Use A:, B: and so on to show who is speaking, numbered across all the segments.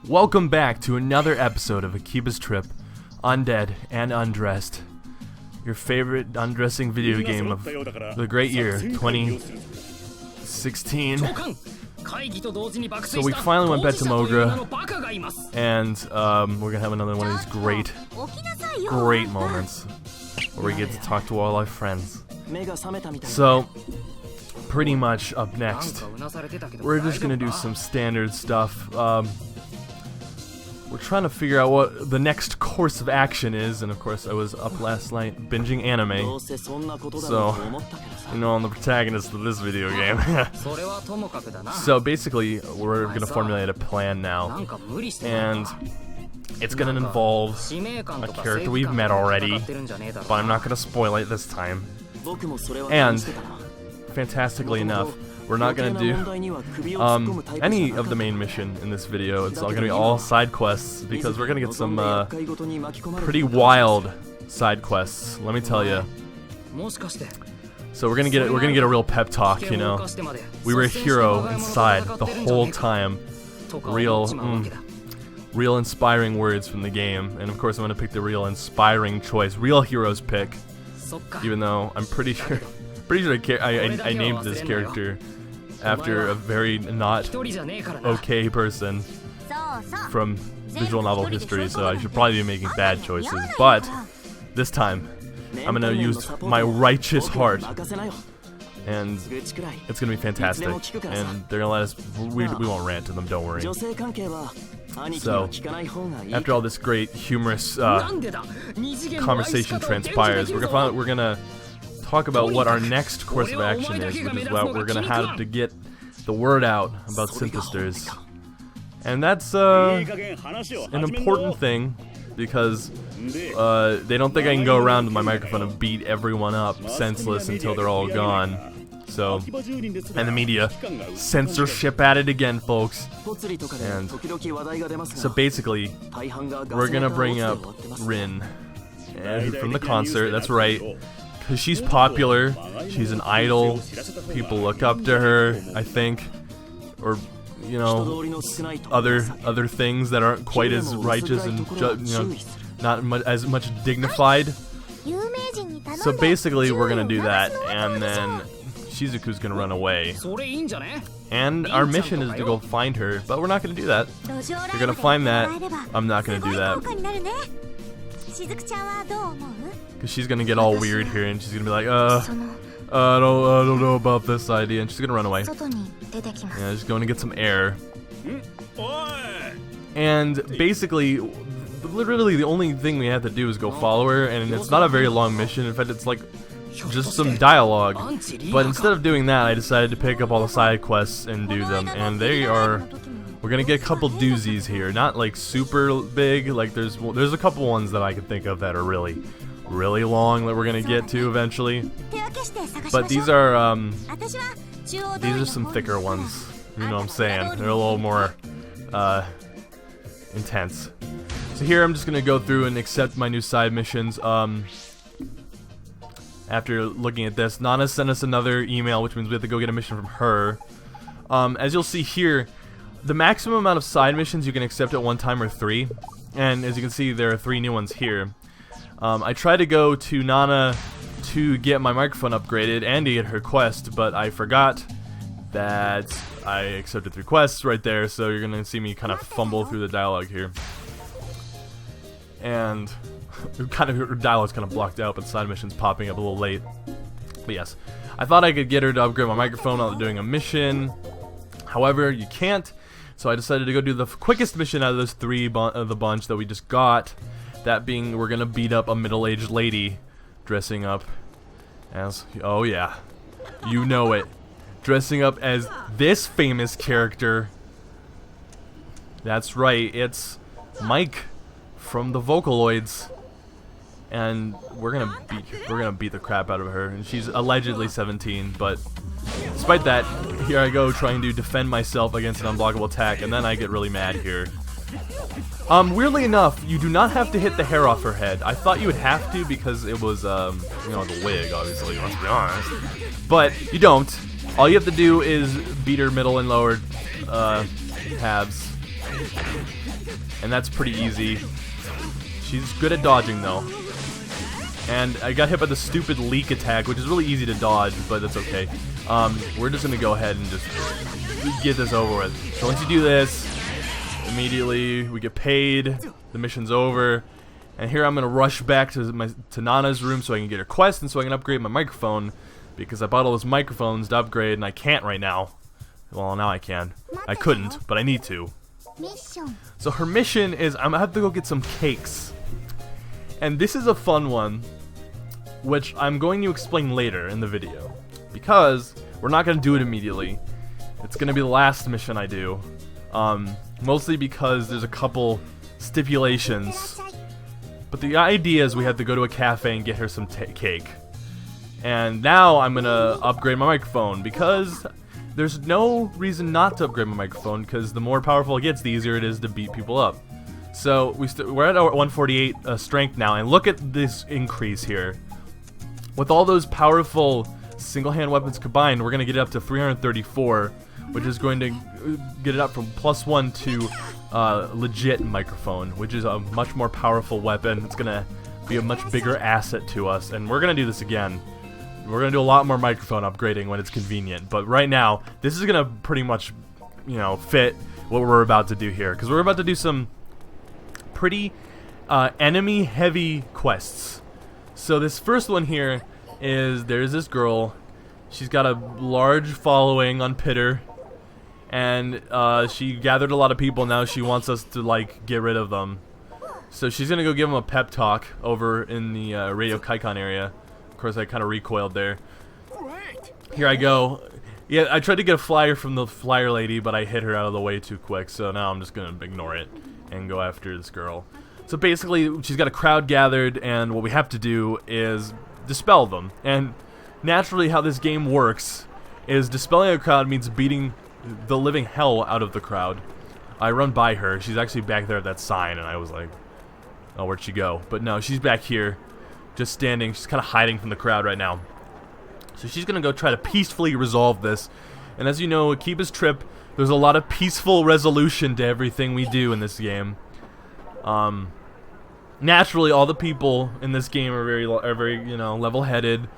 A: Welcome back to another episode of Akiba's Trip, Undead and Undressed. Your favorite undressing video game of the great year, 2016. So we finally went back to Mogra, and we're gonna have another one of these great moments where we get to talk to all our friends. So, pretty much up next, we're just gonna do some standard stuff. We're trying to figure out what the next course of action is, and of course I was up last night binging anime, so you know I'm the protagonist of this video game. So basically we're going to formulate a plan now, and it's going to involve a character we've met already, but I'm not going to spoil it this time. And fantastically enough, we're not going to do any of the main mission in this video. It's all going to be all side quests, because we're going to get some pretty wild side quests, let me tell you. So we're going to get a real pep talk, you know. We were a hero inside the whole time. Real inspiring words from the game. And of course I'm going to pick the real inspiring choice, real hero's pick. Even though I'm pretty sure I named this character after a very not okay person from visual novel history, so I should probably be making bad choices. But this time, I'm gonna use my righteous heart, and it's gonna be fantastic. And they're gonna let us. We won't rant to them. Don't worry. So, after all this great humorous conversation transpires, we're gonna talk about what our next course of action is, which is what we're gonna have to get the word out about synthesters. And that's an important thing, because they don't think I can go around with my microphone and beat everyone up senseless until they're all gone. So, and the media, censorship at it again, folks. And so basically, we're gonna bring up Rin from the concert. That's right. Because she's popular, she's an idol, people look up to her, I think, or, you know, other things that aren't quite as righteous and, not as much dignified. So basically we're gonna do that, and then Shizuku's gonna run away. And our mission is to go find her, but we're not gonna do that. You're gonna find that, I'm not gonna do that. Because she's gonna get all weird here, and she's gonna be like, I don't know about this idea, and she's gonna run away. Yeah, she's going to get some air. And basically, literally the only thing we have to do is go follow her, and it's not a very long mission. In fact, it's like just some dialogue. But instead of doing that, I decided to pick up all the side quests and do them, and we're gonna get a couple doozies here. Not like super big, like there's a couple ones that I can think of that are really long that we're gonna get to eventually. But these are some thicker ones. You know what I'm saying? They're a little more intense. So here I'm just gonna go through and accept my new side missions. After looking at this, Nana sent us another email, which means we have to go get a mission from her. As you'll see here, the maximum amount of side missions you can accept at one time are 3, and as you can see, there are 3 new ones here. I tried to go to Nana to get my microphone upgraded and to get her quest, but I forgot that I accepted 3 quests right there, so you're gonna see me kind of fumble through the dialogue here. And her dialogue's kind of blocked out, but the side mission's popping up a little late. But yes, I thought I could get her to upgrade my microphone while doing a mission. However, you can't, so I decided to go do the quickest mission out of those 3 of the bunch that we just got. That being, we're gonna beat up a middle-aged lady dressing up as, oh yeah, you know it, dressing up as this famous character. That's right, it's Mike from the Vocaloids. And we're gonna beat the crap out of her, and she's allegedly 17, but despite that, here I go trying to defend myself against an unblockable attack, and then I get really mad here. Weirdly enough, you do not have to hit the hair off her head. I thought you would have to, because it was, the wig, obviously, let's be honest. But you don't. All you have to do is beat her middle and lower halves, And that's pretty easy. She's good at dodging though. And I got hit by the stupid leak attack, which is really easy to dodge, but that's okay. We're just gonna go ahead and just get this over with. So once you do this, immediately we get paid, the mission's over, and here I'm gonna rush back to Nana's room so I can get her quest and so I can upgrade my microphone, because I bought all those microphones to upgrade and I can't right now. Well, now I can. I couldn't, but I need to. So her mission is I'm gonna have to go get some cakes. And this is a fun one, which I'm going to explain later in the video, because we're not going to do it immediately. It's going to be the last mission I do, mostly because there's a couple stipulations. But the idea is we have to go to a cafe and get her some cake. And now I'm going to upgrade my microphone, because there's no reason not to upgrade my microphone, because the more powerful it gets, the easier it is to beat people up. So we're at our 148 strength now, and look at this increase here. With all those powerful single-hand weapons combined, we're going to get it up to 334, which is going to get it up from +1 to legit microphone, which is a much more powerful weapon. It's going to be a much bigger asset to us, and we're going to do this again. We're going to do a lot more microphone upgrading when it's convenient, but right now, this is going to pretty much, you know, fit what we're about to do here, because we're about to do some pretty enemy-heavy quests. So this first one here is there's this girl. She's got a large following on Pitter, and she gathered a lot of people. Now she wants us to like get rid of them. So she's gonna go give them a pep talk over in the Radio Kaikon area. Of course, I kind of recoiled there. Here I go. Yeah, I tried to get a flyer from the flyer lady, but I hit her out of the way too quick. So now I'm just gonna ignore it and go after this girl. So basically, she's got a crowd gathered, and what we have to do is dispel them. And naturally, how this game works is dispelling a crowd means beating the living hell out of the crowd. I run by her. She's actually back there at that sign, and I was like, oh, where'd she go? But no, she's back here, just standing. She's kind of hiding from the crowd right now. So she's going to go try to peacefully resolve this. And as you know, Akiba's trip, there's a lot of peaceful resolution to everything we do in this game. Naturally, all the people in this game are very, you know, level-headed.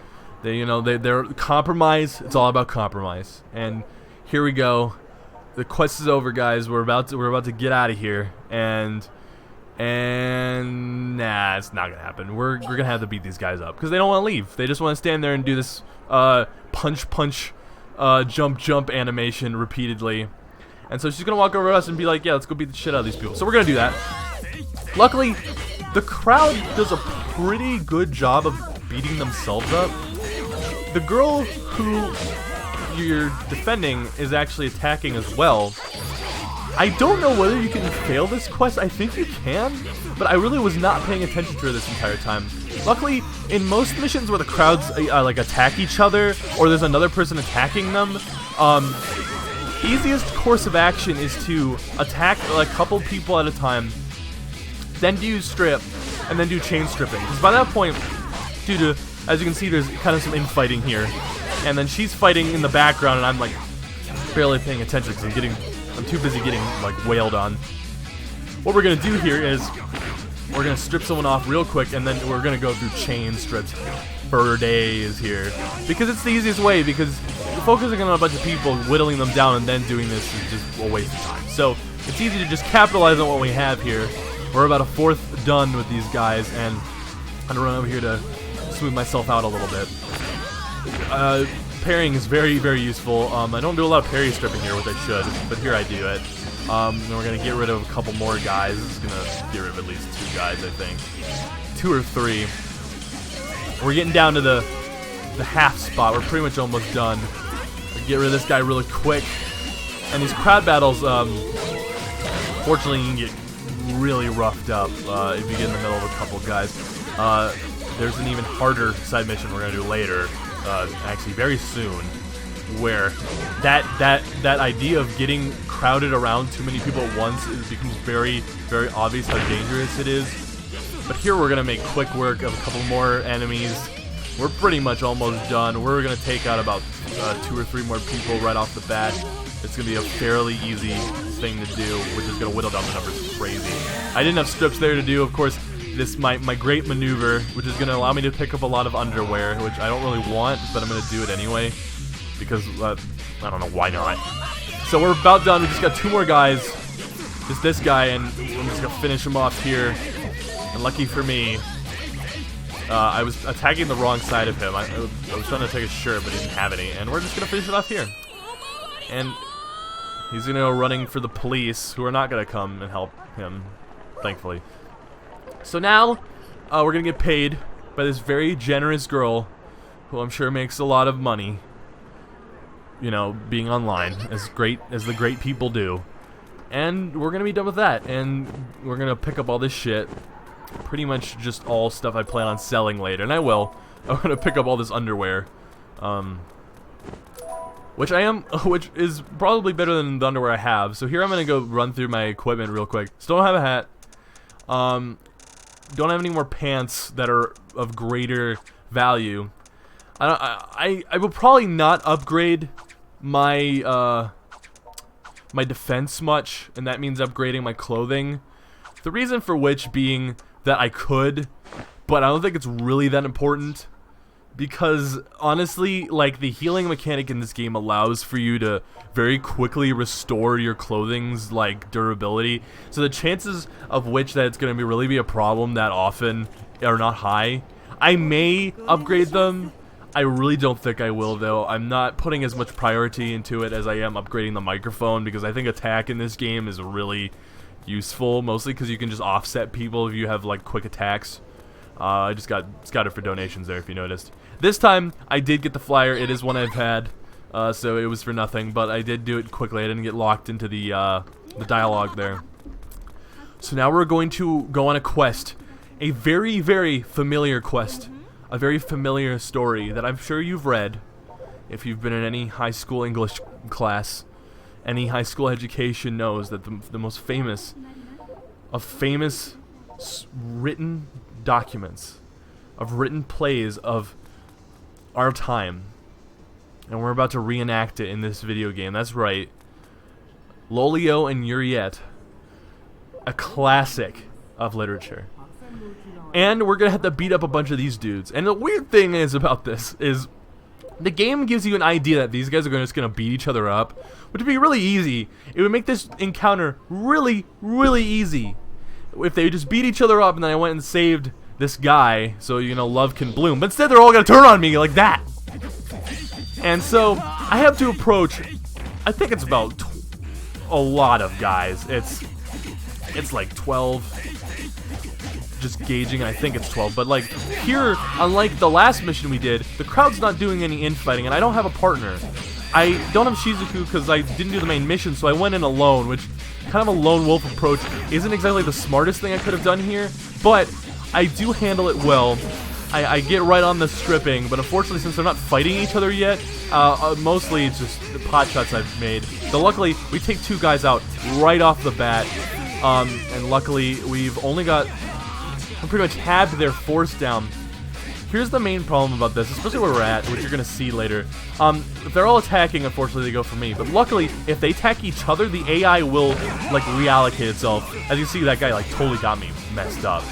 A: They're compromise. It's all about compromise. And here we go. The quest is over, guys. We're about to get out of here. And nah, it's not gonna happen. We're gonna have to beat these guys up because they don't want to leave. They just want to stand there and do this punch, jump animation repeatedly. And so she's gonna walk over to us and be like, yeah, let's go beat the shit out of these people. So we're gonna do that. Luckily, the crowd does a pretty good job of beating themselves up. The girl who you're defending is actually attacking as well. I don't know whether you can fail this quest. I think you can, but I really was not paying attention to her this entire time. Luckily, in most missions where the crowds like attack each other, or there's another person attacking them, easiest course of action is to attack a couple people at a time, then do strip, and then do chain stripping. Because by that point, due to, as you can see, there's kind of some infighting here, and then she's fighting in the background, and I'm like barely paying attention because I'm too busy getting like wailed on. What we're gonna do here is we're gonna strip someone off real quick, and then we're gonna go through chain strips for days here because it's the easiest way. Because focusing on a bunch of people, whittling them down, and then doing this is just a waste of time. So it's easy to just capitalize on what we have here. We're about a fourth done with these guys, and I'm gonna run over here to smooth myself out a little bit. Parrying is very, very useful. I don't do a lot of parry stripping here, which I should, but here I do it. Then we're gonna get rid of a couple more guys. It's gonna get rid of at least 2 guys, I think. 2 or 3. We're getting down to the half spot. We're pretty much almost done. Get rid of this guy really quick. And these crowd battles, fortunately, you can get really roughed up if you get in the middle of a couple guys. There's an even harder side mission we're gonna do later, actually very soon, where that idea of getting crowded around too many people at once becomes very, very obvious how dangerous it is. But here we're gonna make quick work of a couple more enemies. We're pretty much almost done. We're gonna take out about 2 or 3 more people right off the bat. It's gonna be a fairly easy thing to do, which is going to whittle down the numbers crazy. I didn't have strips there to do, of course, this my great maneuver, which is going to allow me to pick up a lot of underwear, which I don't really want, but I'm going to do it anyway, because, I don't know, why not? So we're about done. We just got 2 more guys. Just this guy, and I'm just going to finish him off here. And lucky for me, I was attacking the wrong side of him. I was trying to take his shirt, but he didn't have any. And we're just going to finish it off here. And he's going to go running for the police, who are not going to come and help him, thankfully. So now, we're going to get paid by this very generous girl, who I'm sure makes a lot of money, you know, being online, as the great people do. And we're going to be done with that, and we're going to pick up all this shit. Pretty much just all stuff I plan on selling later, and I will. I'm going to pick up all this underwear. Which is probably better than the underwear I have. So here I'm going to go run through my equipment real quick. Still don't have a hat. Don't have any more pants that are of greater value. I will probably not upgrade my my defense much, and that means upgrading my clothing. The reason for which being that I could, but I don't think it's really that important, because honestly, like, the healing mechanic in this game allows for you to very quickly restore your clothing's, like, durability. So the chances of which that it's going to really be a problem that often are not high. I may upgrade them. I really don't think I will, though. I'm not putting as much priority into it as I am upgrading the microphone, because I think attack in this game is really useful, mostly because you can just offset people if you have, like, quick attacks. I just got it for donations there, if you noticed. This time, I did get the flyer. It is one I've had, so it was for nothing, but I did do it quickly. I didn't get locked into the dialogue there. So now we're going to go on a quest. A very, very familiar quest. A very familiar story that I'm sure you've read if you've been in any high school English class. Any high school education knows that the most famous of famous written documents, of written plays of our time, and we're about to reenact it in this video game. That's right, Lolio and Yuriette, a classic of literature. And we're gonna have to beat up a bunch of these dudes. And the weird thing is about this is the game gives you an idea that these guys are just gonna beat each other up, which would be really easy. It would make this encounter really, really easy if they just beat each other up, and then I went and saved this guy, so, you know, love can bloom. But instead, they're all gonna turn on me like that. And so I have to approach. I think it's about a lot of guys. It's like 12. Just gauging, I think it's 12. But like here, unlike the last mission we did, the crowd's not doing any infighting, and I don't have a partner. I don't have Shizuku because I didn't do the main mission, so I went in alone, which kind of a lone wolf approach isn't exactly the smartest thing I could have done here, but I do handle it well. I get right on the stripping, but unfortunately, since they're not fighting each other yet, mostly it's just the pot shots I've made. So luckily, we take 2 guys out right off the bat, and luckily we've only got pretty much halved their force down. Here's the main problem about this, especially where we're at, which you're gonna see later. If they're all attacking, unfortunately they go for me. But luckily, if they attack each other, the AI will, like, reallocate itself. As you see, that guy, like, totally got me messed up.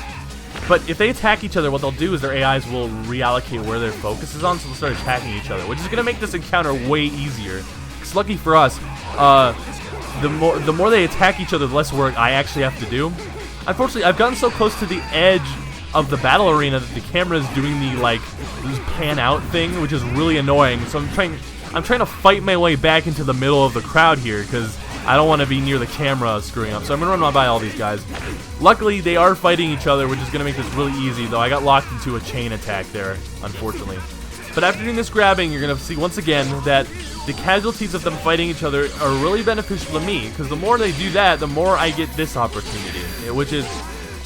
A: But if they attack each other, what they'll do is their AIs will reallocate where their focus is on, so they'll start attacking each other, which is gonna make this encounter way easier. Because lucky for us, the more they attack each other, the less work I actually have to do. Unfortunately, I've gotten so close to the edge of the battle arena that the camera is doing the, like, this pan out thing, which is really annoying. So I'm trying to fight my way back into the middle of the crowd here, because I don't want to be near the camera screwing up. So I'm gonna run by all these guys. Luckily, they are fighting each other, which is gonna make this really easy. Though I got locked into a chain attack there, unfortunately. But after doing this grabbing, you're gonna see once again that the casualties of them fighting each other are really beneficial to me, because the more they do that, the more I get this opportunity, which is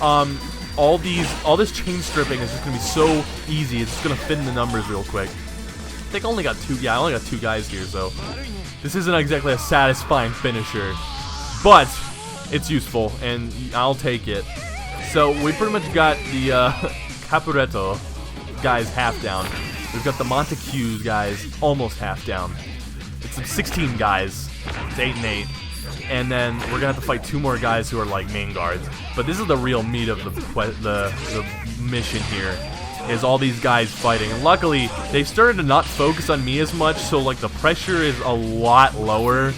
A: all this chain stripping is just gonna be so easy. It's just gonna thin the numbers real quick. I think I only got 2 guys here, so this isn't exactly a satisfying finisher, but it's useful and I'll take it. So we pretty much got the Caporetto guys half down. We've got the Montagues guys almost half down. It's 16 guys. It's 8 and 8. and then we're gonna have to fight 2 more guys who are like main guards. But this is the real meat of the mission here, is all these guys fighting. And luckily, they've started to not focus on me as much, so like the pressure is a lot lower.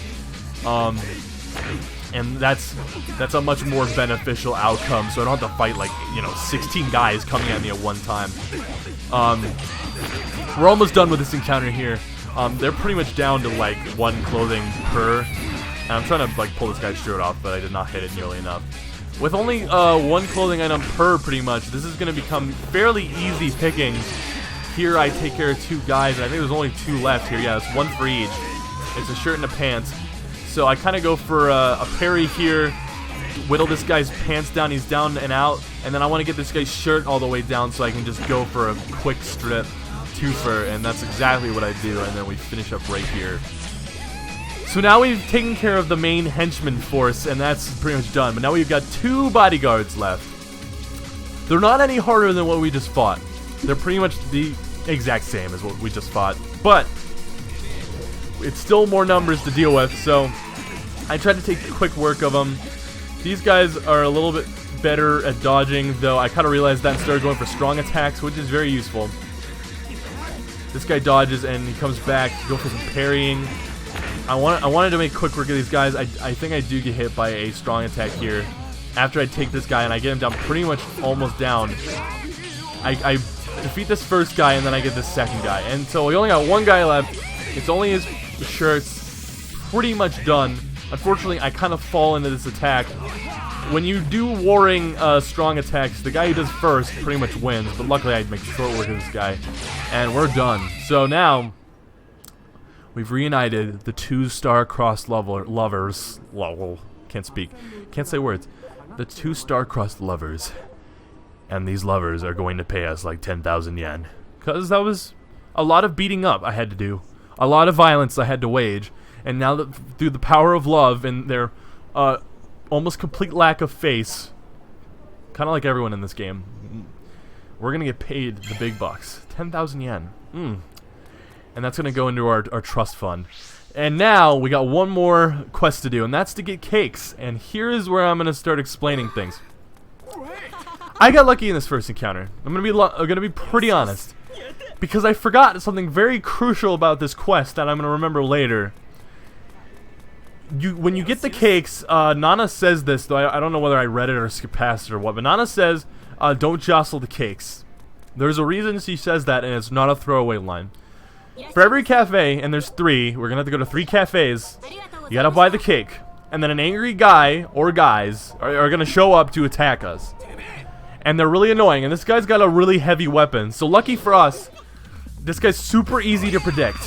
A: And that's a much more beneficial outcome, so I don't have to fight like, you know, 16 guys coming at me at one time. We're almost done with this encounter here. They're pretty much down to like 1 clothing per, and I'm trying to like pull this guy's shirt off, but I did not hit it nearly enough. With only 1 clothing item per, pretty much, this is going to become fairly easy pickings. Here I take care of 2 guys, and I think there's only 2 left here. Yeah, it's 1 for each. It's a shirt and a pants. So I kind of go for a parry here, whittle this guy's pants down, he's down and out, and then I want to get this guy's shirt all the way down so I can just go for a quick strip, twofer, and that's exactly what I do, and then we finish up right here. So now we've taken care of the main henchman force, and that's pretty much done, but now we've got 2 bodyguards left. They're not any harder than what we just fought. They're pretty much the exact same as what we just fought, but it's still more numbers to deal with, so I tried to take quick work of them. These guys are a little bit better at dodging, though I kind of realized that and started going for strong attacks, which is very useful. This guy dodges and he comes back to go for some parrying. I wanted to make quick work of these guys. I think I do get hit by a strong attack here. After I take this guy and I get him down pretty much almost down, I defeat this first guy and then I get this second guy. And so we only got 1 guy left. It's only his shirt's pretty much done. Unfortunately, I kind of fall into this attack. When you do warring strong attacks, the guy who does first pretty much wins, but luckily I make short work of this guy, and we're done. So now, we've reunited the 2 star-crossed lovers. Lol, can't speak. Can't say words. The 2 star-crossed lovers. And these lovers are going to pay us like 10,000 yen. Because that was a lot of beating up I had to do. A lot of violence I had to wage. And now that through the power of love and their almost complete lack of face, kind of like everyone in this game, we're going to get paid the big bucks. 10,000 yen. And that's going to go into our trust fund. And now we got 1 more quest to do, and that's to get cakes. And here is where I'm going to start explaining things. I got lucky in this first encounter. I'm going to be pretty honest. Because I forgot something very crucial about this quest that I'm going to remember later. When you get the cakes, Nana says this, though I don't know whether I read it or skipped past it or what, but Nana says, don't jostle the cakes. There's a reason she says that, and it's not a throwaway line. For every cafe, and there's 3, we're going to have to go to 3 cafes, you got to buy the cake. And then an angry guy, or guys, are going to show up to attack us. And they're really annoying, and this guy's got a really heavy weapon. So lucky for us, this guy's super easy to predict.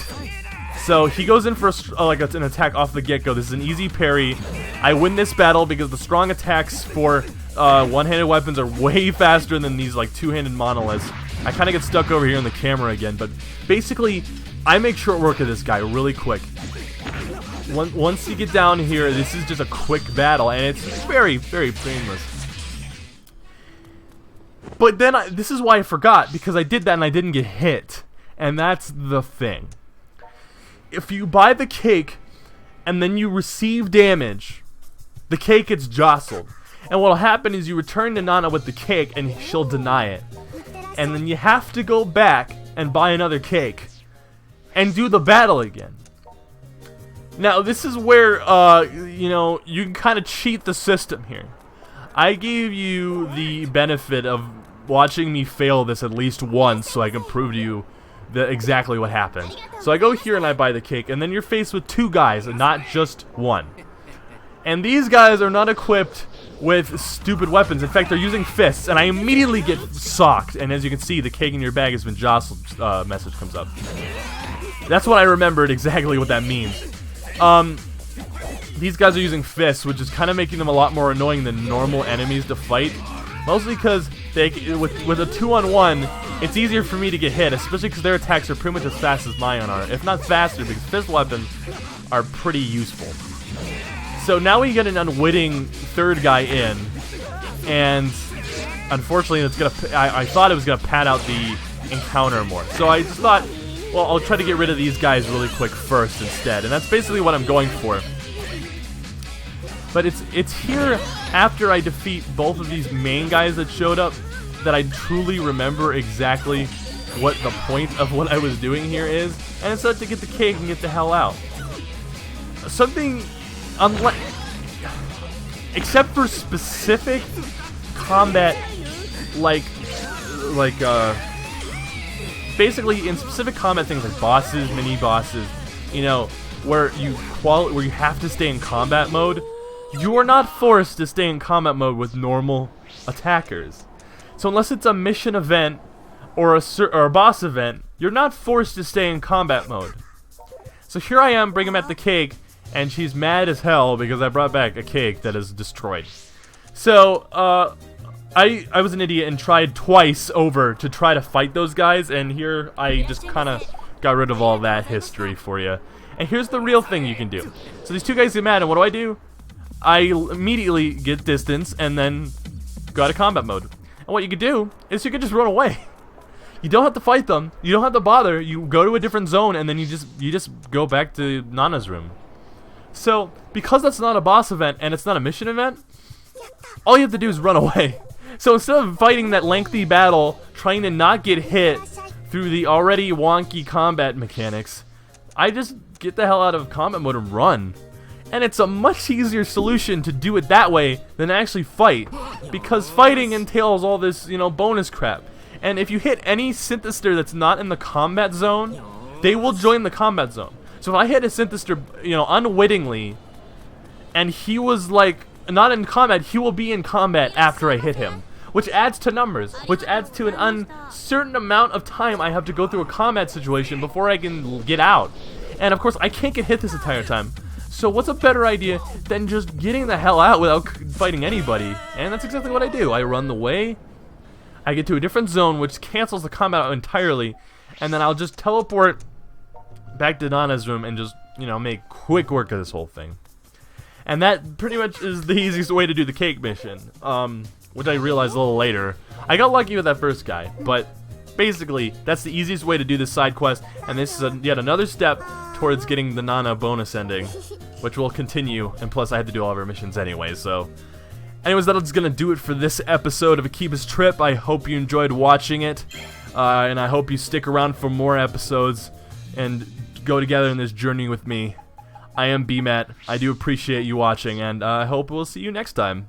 A: So he goes in for an attack off the get-go. This is an easy parry. I win this battle because the strong attacks for one-handed weapons are way faster than these like 2-handed monoliths. I kind of get stuck over here in the camera again, but basically I make short work of this guy really quick. Once you get down here, this is just a quick battle, and it's very, very painless. But then this is why I forgot, because I did that and I didn't get hit, and that's the thing. If you buy the cake and then you receive damage, the cake gets jostled. And what'll happen is you return to Nana with the cake and she'll deny it. And then you have to go back and buy another cake and do the battle again. Now this is where you can kind of cheat the system here. I gave you the benefit of watching me fail this at least once so I can prove to you exactly what happened. So I go here and I buy the cake, and then you're faced with 2 guys and not just 1. And these guys are not equipped with stupid weapons. In fact, they're using fists, and I immediately get socked. And as you can see, the cake in your bag has been jostled message comes up. That's what I remembered exactly what that means. These guys are using fists, which is kind of making them a lot more annoying than normal enemies to fight. Mostly because with a 2-on-1, it's easier for me to get hit, especially because their attacks are pretty much as fast as mine are. If not faster, because fist weapons are pretty useful. So now we get an unwitting 3rd guy in, and unfortunately, I thought it was gonna pad out the encounter more. So I just thought, well, I'll try to get rid of these guys really quick first instead, and that's basically what I'm going for. But it's here after I defeat both of these main guys that showed up that I truly remember exactly what the point of what I was doing here is, and it's to get the cake and get the hell out. Something unlike, except for specific combat, basically in specific combat things like bosses, mini bosses, you know, where you have to stay in combat mode. You are not forced to stay in combat mode with normal attackers. So unless it's a mission event or a boss event, you're not forced to stay in combat mode. So here I am bringing back the cake, and she's mad as hell because I brought back a cake that is destroyed. So I was an idiot and tried twice over to try to fight those guys, and here I just kind of got rid of all that history for you. And here's the real thing you can do. So these two guys get mad, and what do? I immediately get distance and then go out of combat mode. And what you could do is you could just run away. You don't have to fight them. You don't have to bother. You go to a different zone, and then you just go back to Nana's room. So because that's not a boss event and it's not a mission event, all you have to do is run away. So instead of fighting that lengthy battle, trying to not get hit through the already wonky combat mechanics, I just get the hell out of combat mode and run. And it's a much easier solution to do it that way than actually fight, because fighting entails all this, you know, bonus crap. And if you hit any synthesizer that's not in the combat zone, they will join the combat zone. So if I hit a synthesizer, you know, unwittingly, and he was like not in combat, he will be in combat after I hit him, which adds to numbers, which adds to an uncertain amount of time I have to go through a combat situation before I can get out. And of course, I can't get hit this entire time. So what's a better idea than just getting the hell out without fighting anybody? And that's exactly what I do. I run the way, I get to a different zone which cancels the combat out entirely, and then I'll just teleport back to Nana's room and just, you know, make quick work of this whole thing. And that pretty much is the easiest way to do the cake mission, which I realized a little later. I got lucky with that first guy, but basically that's the easiest way to do this side quest, and this is yet another step towards getting the Nana bonus ending, which will continue, and plus I had to do all of our missions anyway. So anyways, that's gonna do it for this episode of Akiba's Trip. I hope you enjoyed watching it, and I hope you stick around for more episodes and go together in this journey with me. I am BMAT. I do appreciate you watching, and I hope we'll see you next time.